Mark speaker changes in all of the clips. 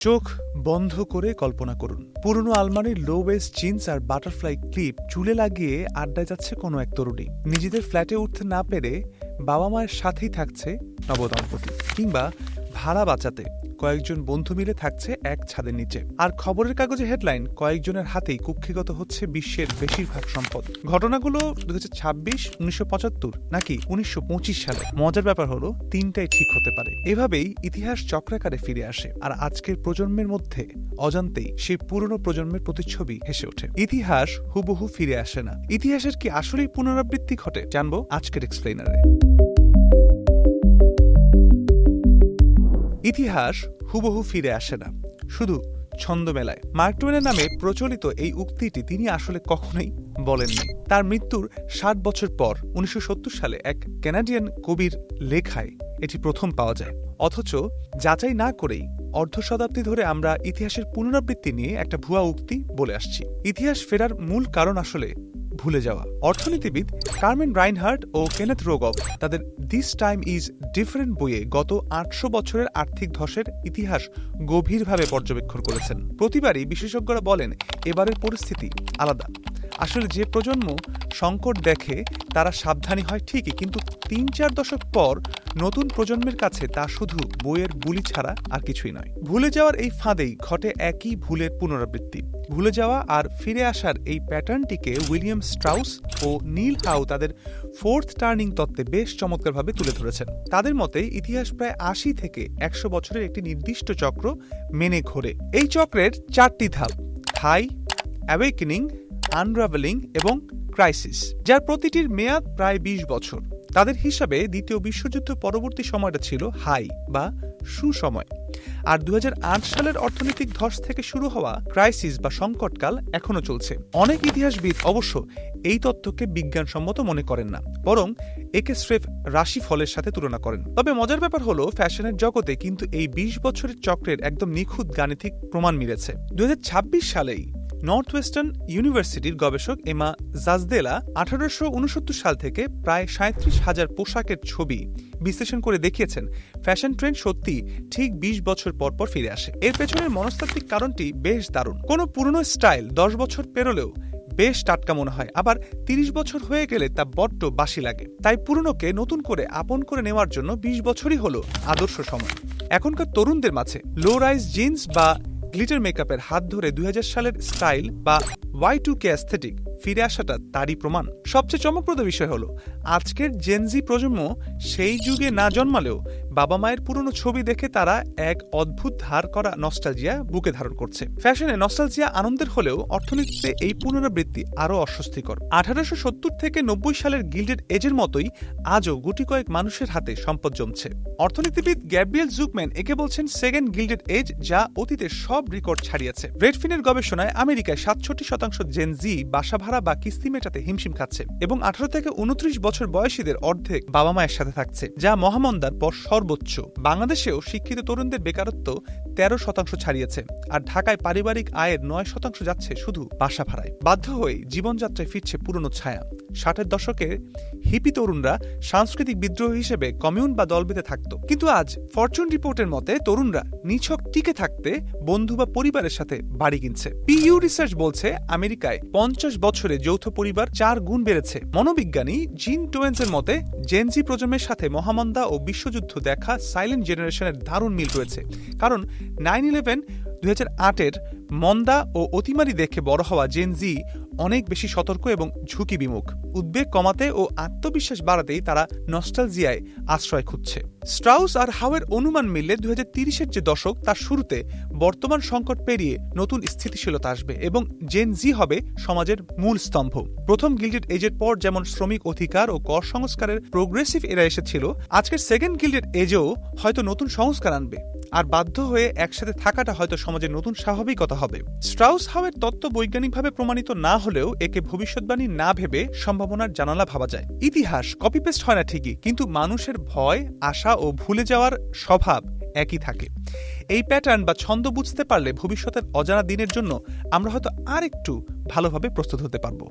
Speaker 1: চোখ বন্ধ করে কল্পনা করুন, পুরনো আলমারির লো ওয়েস্ট জিন্স আর বাটারফ্লাই ক্লিপ চুলে লাগিয়ে আড্ডায় যাচ্ছে কোনো এক তরুণী। নিজেদের ফ্ল্যাটে উঠতে না পেরে বাবা মায়ের সাথেই থাকছে নবদম্পতি, কিংবা ভাড়া বাঁচাতে কয়েকজন বন্ধু মিলে থাকছে এক ছাদের নিচে। আর খবরের কাগজে হেডলাইন, কয়েকজনের হাতেই কুক্ষিগত হচ্ছে বিশ্বের বেশিরভাগ সম্পদ। ঘটনাগুলো 2026, 1975 নাকি 1925 সালে। মজার ব্যাপার হলো তিনটাই ঠিক হতে পারে। এভাবেই ইতিহাস চক্রাকারে ফিরে আসে, আর আজকের প্রজন্মের মধ্যে অজান্তেই সেই পুরনো প্রজন্মের প্রতিচ্ছবি হেসে ওঠে। ইতিহাস হুবহু ফিরে আসে না। ইতিহাসের কি আসলেই পুনরাবৃত্তি ঘটে? জানবো আজকের এক্সপ্লেইনারে। ইতিহাস হুবহু ফিরে আসে না, শুধু ছন্দ মেলায়। মার্ক টোয়েনের নামে প্রচলিত এই উক্তিটি তিনি আসলে কখনোই বলেননি। তার মৃত্যুর 60 বছর পর 1970 সালে এক কানাডিয়ান কবির লেখায় এটি প্রথম পাওয়া যায়। অথচ যাচাই না করেই অর্ধ শতাব্দী ধরে আমরা ইতিহাসের পুনরাবৃত্তি নিয়ে একটা ভুয়া উক্তি বলে আসছি। ইতিহাস ফেরার মূল কারণ আসলে ভুলে যাওয়া। অর্থনীতিবিদ কার্মেন রাইনহার্ট ও কেনেথ রোগভ তাদের দিস টাইম ইজ ডিফারেন্ট বইয়ে গত 800 বছরের আর্থিক ধসের ইতিহাস গভীরভাবে পর্যবেক্ষণ করেছেন। প্রতিবারই বিশেষজ্ঞরা বলেন এবারের পরিস্থিতি আলাদা। আসলে যে প্রজন্ম সংকট দেখে তারা সাবধানী হয় ঠিকই, কিন্তু 3-4 দশক পর নতুন প্রজন্মের কাছে তা শুধু বইয়ের বুলি ছাড়া আর কিছুই নয়। ভুলে যাওয়ার এই ফাঁদেই ঘটে একই ভুলের পুনরাবৃত্তি। ভুলে যাওয়া আর ফিরে আসার এই প্যাটার্নটিকে উইলিয়াম স্ট্রাউস ও নীল হাউ তাদের ফোর্থ টার্নিং তত্ত্বে বেশ চমৎকারভাবে তুলে ধরেছেন। তাদের মতে ইতিহাস প্রায় 80 থেকে 100 বছরের একটি নির্দিষ্ট চক্র মেনে ঘোরে। এই চক্রের 4টি ধাপ: হাই, অ্যাওয়েকেনিং, আনরাভেলিং এবং ক্রাইসিস, যার প্রতিটির মেয়াদ প্রায় 20 বছর। তাদের হিসাবে দ্বিতীয় বিশ্বযুদ্ধ পরবর্তী সময়টা ছিল হাই বা সুসময়, আর 2008 সালের অর্থনৈতিক ধস থেকে শুরু হওয়া ক্রাইসিস বা সংকটকাল এখনো চলছে। অনেক ইতিহাসবিদ অবশ্য এই তত্ত্বকে বিজ্ঞানসম্মত মনে করেন না, বরং একে স্রেফ রাশিফলের সাথে তুলনা করেন। তবে মজার ব্যাপার হলো ফ্যাশনের জগতে কিন্তু এই 20 বছরের চক্রের একদম নিখুঁত গাণিতিক প্রমাণ মিলেছে। 2026 সালেই নর্থ ওয়েস্টার্ন ইউনিভার্সিটির গবেষক এমা জাজদেলা 1869 সাল থেকে প্রায় 37,000 পোশাকের ছবি বিশ্লেষণ করে দেখিয়েছেন ফ্যাশন ট্রেন্ড সত্যি ঠিক 20 বছর পর পর ফিরে আসে। এর পেছনের মনস্তাত্ত্বিক কারণটি বেশ দারুণ। কোনো পুরনো স্টাইল 10 বছর পেরোলেও বেশ টাটকা মনে হয়, আবার 30 বছর হয়ে গেলে তা বড্ড বাসি লাগে। তাই পুরনোকে নতুন করে আপন করে নেওয়ার জন্য 20 বছরই হলো আদর্শ সময়। এখনকার তরুণদের মাঝে লো রাইজ জিন্স বা গ্লিটার মেকআপের হাত ধরে 2000 সালের স্টাইল বা Y2K অ্যাস্থেটিক ফিরে আসাটা তারই প্রমাণ। সবচেয়ে চমকপ্রদ বিষয় হলো আজকের জেনজি প্রজন্ম সেই যুগে না জন্মালেও বাবা মায়ের পুরনো ছবি দেখে তারা এক অদ্ভুত ধার করা নস্টালজিয়া বুকে ধারণ করছে। ফ্যাশনে নস্টালজিয়া আনন্দের হলেও অর্থনীতিতে এই পুনরাবৃত্তি আরও অস্বস্তিকর। 1870 থেকে 90 সালের গিল্ডেড এজের মতোই আজও গুটি কয়েক মানুষের হাতে সম্পদ জমছে। অর্থনীতিবিদ গ্যাব্রিয়েল জুকম্যান একে বলছেন সেকেন্ড গিল্ডেড এজ, যা অতীতে সব রেকর্ড ছাড়িয়েছে। রেডফিনের গবেষণায় আমেরিকায় 67% জেনজি বাসা ভাড়া বা কিস্তি মেটাতে হিমশিম খাচ্ছে, এবং 18 থেকে 29 বছর বয়সীদের অর্ধেক বাবা মায়ের সাথে থাকছে, যা মহামন্দার পর সর্বোচ্চ। বাংলাদেশেও শিক্ষিত তরুণদের বেকারত্ব 13% ছাড়িয়েছে, আর ঢাকায় পারিবারিক আয়ের 9% যাচ্ছে শুধু বাসা ভাড়ায়। বাধ্য হয়ে জীবনযাত্রায় ফিরছে পুরনো ছায়া। 60-এর দশকে হিপি তরুণরা সাংস্কৃতিক বিদ্রোহ হিসেবে কমিউন বা দল বেঁধে থাকত, কিন্তু আজ ফরচুন রিপোর্টের মতে তরুণরা নিছক টিকে থাকতে বন্ধু বা পরিবারের সাথে বাড়ি কিনছে। পিইউ রিসার্চ বলছে আমেরিকায় 50 বছরে যৌথ পরিবার 4 গুণ বেড়েছে। মনোবিজ্ঞানী জিন টোয়েন্সের মতে জেনজি প্রজন্মের সাথে মহামন্দা ও বিশ্বযুদ্ধ দেখা সাইলেন্ট জেনারেশনের দারুণ মিল রয়েছে, কারণ 9/11, 2008-এর মন্দা ও অতিমারি দেখে বড় হওয়া জেনজি অনেক বেশি সতর্ক এবং ঝুঁকি বিমুখ। উদ্বেগ কমাতে ও আত্মবিশ্বাস বাড়াতেই তারা নস্টালজিয়ায় আশ্রয় খুঁজছে। স্ট্রাউস আর হাওয়ের অনুমান মিললে 2030-এর যে দশক তার শুরুতে বর্তমান সংকট পেরিয়ে নতুন স্থিতিশীলতা আসবে এবং জেন জি হবে সমাজের মূল স্তম্ভ। প্রথম গিল্ডেড এজের পর যেমন শ্রমিক অধিকার ও কর সংস্কারের প্রোগ্রেসিভ এরা এসেছিল, আজকের সেকেন্ড গিল্ডেড এজেও হয়তো নতুন সংস্কার আনবে, আর বাধ্য হয়ে একসাথে থাকাটা হয়তো সমাজের নতুন স্বাভাবিকতা হবে। স্ট্রাউস হাওয়ের তত্ত্ব বৈজ্ঞানিকভাবে প্রমাণিত না হলেও একে ভবিষ্যৎবাণী না ভেবে সম্ভাবনার জানালা ভাবা যায়। ইতিহাস কপি পেস্ট হয় না ঠিকই, কিন্তু মানুষের ভয়, আশা ও ভুলে যাওয়ার স্বভাব একই থাকে। এই প্যাটার্ন বা ছন্দ বুঝতে পারলে ভবিষ্যতের অজানা দিনের জন্য আমরা হয়তো আর একটু ভালোভাবে প্রস্তুত হতে পারবো।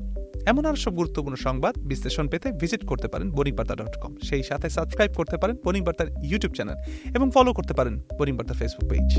Speaker 1: এমন আর সব গুরুত্বপূর্ণ সংবাদ বিশ্লেষণ পেতে ভিজিট করতে পারেন বণিকবার্তা.com। সেই সাথে সাবস্ক্রাইব করতে পারেন বণিক বার্তার ইউটিউব চ্যানেল এবং ফলো করতে পারেন বণিক বার্তা ফেসবুক পেজ।